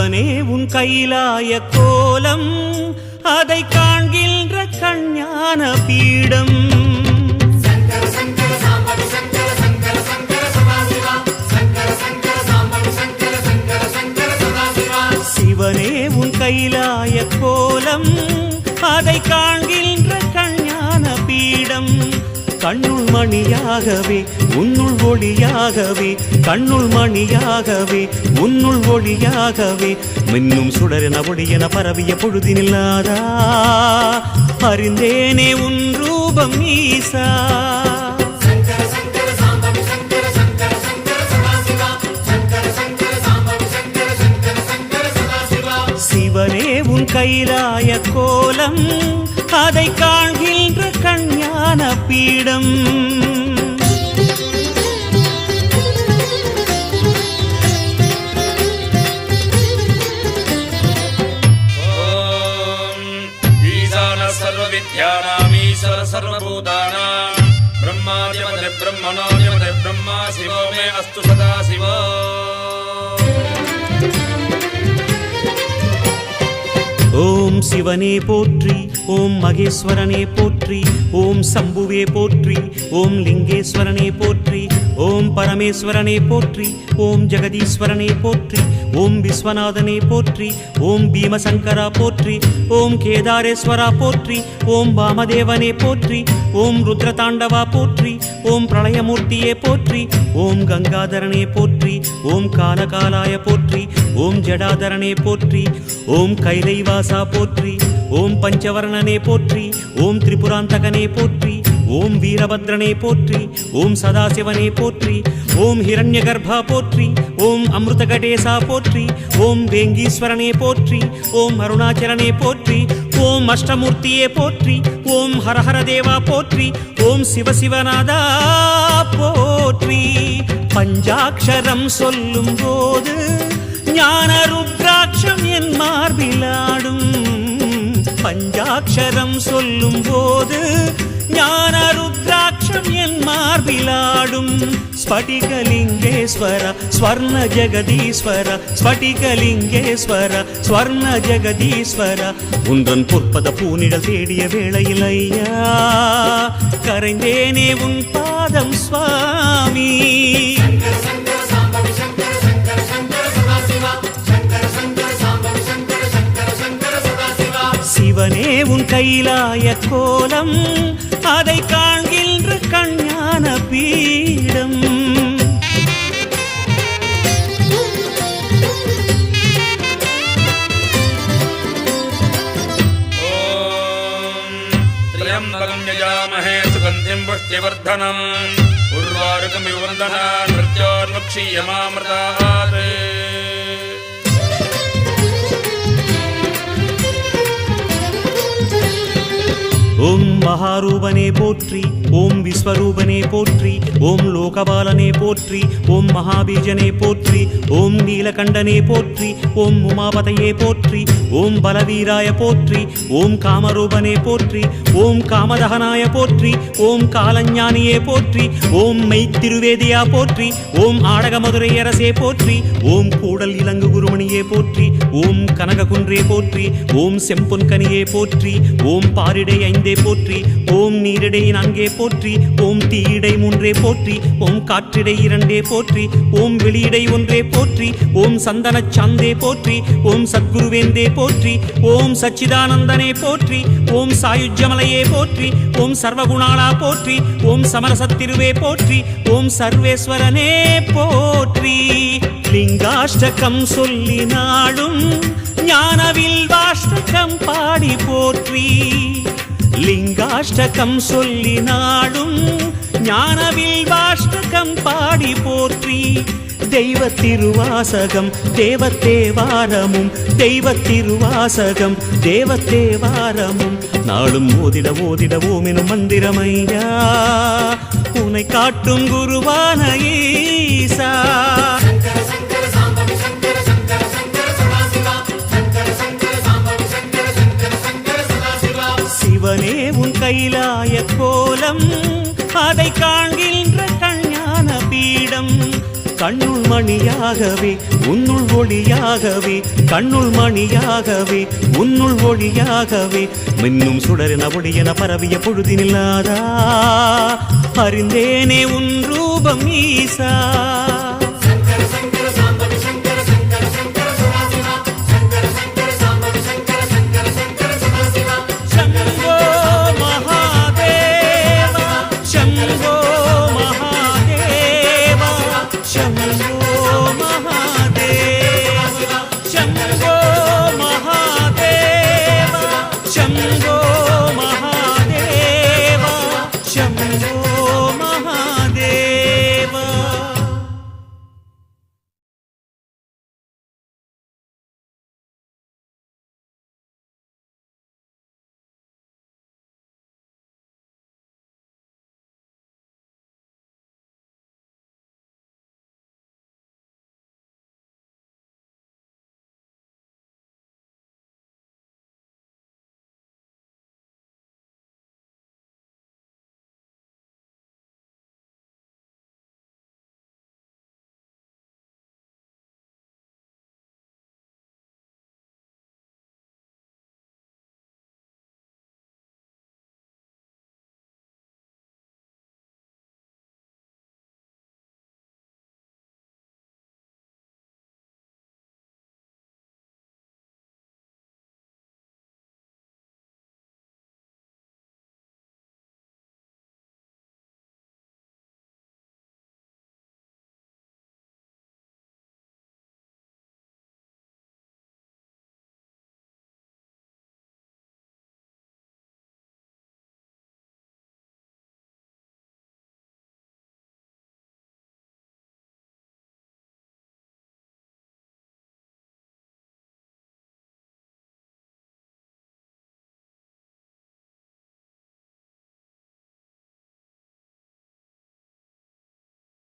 சிவனே உன் கைலாய கோலம் அதை காண்கின்ற கஞ்ஞான பீடம். சிவனே உன் கைலாய கோலம் அதை காண்கின்ற கஞ்ஞான பீடம். கண்ணுள் மணியாகவே உன்னுள் ஒளியாகவே, கண்ணுள் மணியாகவே உன்னுள் ஒளியாகவே, மின்னும் சுடரென ஒளியென பரவிய பொழுதினில்லாதா அறிந்தேனே உன் ரூபம் ஈசா. சிவனே உன் கைலாய கோலம் அதை காண்கின்ற கஞ்ஞான பீடம். सर्वविद्यानामीश्वर सर्वभूतानां ब्रह्मादिपदे ब्रह्मणोऽधिपदे ब्रह्मा शिवो मे अस्तु सदा शिवो. ஓம் சிவனே போற்றி, ஓம் மகேஸ்வரனே போற்றி, ஓம் சம்புவே போற்றி, ஓம் லிங்கேஸ்வரனே போற்றி, ஓம் பரமேஸ்வரனே போற்றி, ஓம் ஜெகதீஸ்வரனே போற்றி, ஓம் விஸ்வநாதனே போற்றி, ஓம் பீமசங்கரா போற்றி, ஓம் கேதாரேஸ்வரா போற்றி, ஓம் வாமதேவனே போற்றி, ஓம் ருத்ரதாண்டவா போற்றி, ஓம் பிரளயமூர்த்தியே போற்றி, ஓம் கங்காதரனே போற்றி, ஓம் காலகாலாய போற்றி, ஓம் ஜடாதரனே போற்றி, ஓம் கைலைவாசா போற்றி, ஓம் பஞ்சவர்ணனே போற்றி, ஓம் திரிபுராந்தகனே போற்றி, ஓம் வீரபத்ரனே போற்றி, ஓம் சதாசிவனே போற்றி, ஓம் ஹிரண்யகர்பா போற்றி, ஓம் அமிர்தகடேசா போற்றி, ஓம் வேங்கீஸ்வரனே போற்றி, ஓம் அருணாச்சலனே போற்றி, ஓம் அஷ்டமூர்த்தியே போற்றி, ஓம் ஹரஹர தேவா போற்றி, ஓம் சிவசிவநாதா போற்றி. பஞ்சாட்சரம் சொல்லும் போது ஞான ருத்ராட்சம் என் மார்பிலாடும். பஞ்சாட்சரம் சொல்லும் போது ஞான ருத்ராட்சம் என் மார்பிலாடும். ஸ்படிகலிங்கேஸ்வர ஸ்வர்ண ஜெகதீஸ்வர, ஸ்படிகலிங்கேஸ்வர ஸ்வர்ண ஜெகதீஸ்வர, உன்றன் பொற்பத பூனிடல் தேடிய வேளையில் ஐயா கரைந்தேனே உன் பாதம் சுவாமி. சிவனே உன் கைலாய கோலம் அதை காண்கின்ற கஞ்ஞான பீடம். त्र्यम्बकं यजामहे सुगन्धिं पुष्टिवर्धनम् उर्वारुकमिव वन्दनान् मृत्योर्मुक्षीयमामृतात्. ஓம் மகாரூபனே போற்றி, ஓம் விஸ்வரூபனே போற்றி, ஓம் லோகபாலனே போற்றி, ஓம் மகாபீஜனே போற்றி, ஓம் நீலகண்டனே போற்றி, ஓம் உமாபதையே போற்றி, ஓம் பலவீராய போற்றி, ஓம் காமரூபனே போற்றி, ஓம் காமதகனாய போற்றி, ஓம் காலஞானியே போற்றி, ஓம் மெய்த்திருவேதியா போற்றி, ஓம் ஆடகமதுரை அரசே போற்றி, ஓம் கூடல் இலங்கு குருமணியே போற்றி, ஓம் கனககுன்றே போற்றி, ஓம் செம்பொன்கனியே போற்றி, ஓம் பாரிடை ஐந்தே போற்றி, ஓம் நீரிடை நான்கே போற்றி, ஓம் தீயிடை மூன்றே போற்றி, ஓம் காற்றிடை இரண்டே போற்றி, ஓம் வெளியிடை ஒன்றே போற்றி, ஓம் சந்தன சாந்தே போற்றி, ஓம் சத்குருவேந்தே போற்றி, ஓம் சச்சிதானந்தனே போற்றி, ஓம் சாயுஜ்யமலையே போற்றி, ஓம் சர்வகுணாளா போற்றி, ஓம் சமரசத்திருவே போற்றி, ஓம் சர்வேஸ்வரனே போற்றி. லிங்காஷ்டகம் சொல்லி நாடும் ஞானவில் வாஷ்டகம் பாடி போற்றி. லிங்காஷ்டகம் சொல்லி நாடும் ஞானவில் வாஷ்டகம் பாடி போற்றி. தெய்வ திருவாசகம் தேவத்தேவாரமும், தெய்வ திருவாசகம் தேவத்தேவாரமும் நாளும் ஓதிட ஓதிட ஓமெனும் மந்திரமையா உனை காட்டும் குருவான ஈசா. சிவனே உன் கைலாய கோலம் அதை காண்கின்ற கஞ்ஞான பீடம். கண்ணுள் மணியாகவே உன்னுள் ஒளியாகவே கண்ணுள் மணியாகவே உன்னுள் ஒளியாகவே மின்னும் சுடரென ஒளியென பரவிய பொழுதினில்லாதா அறிந்தேனே உன் ரூபம் ஈசா शम्भो महादेव शम्भो महादेव शम्भो महादेव शम्भो महादेव शम्भो महादेव शम्भो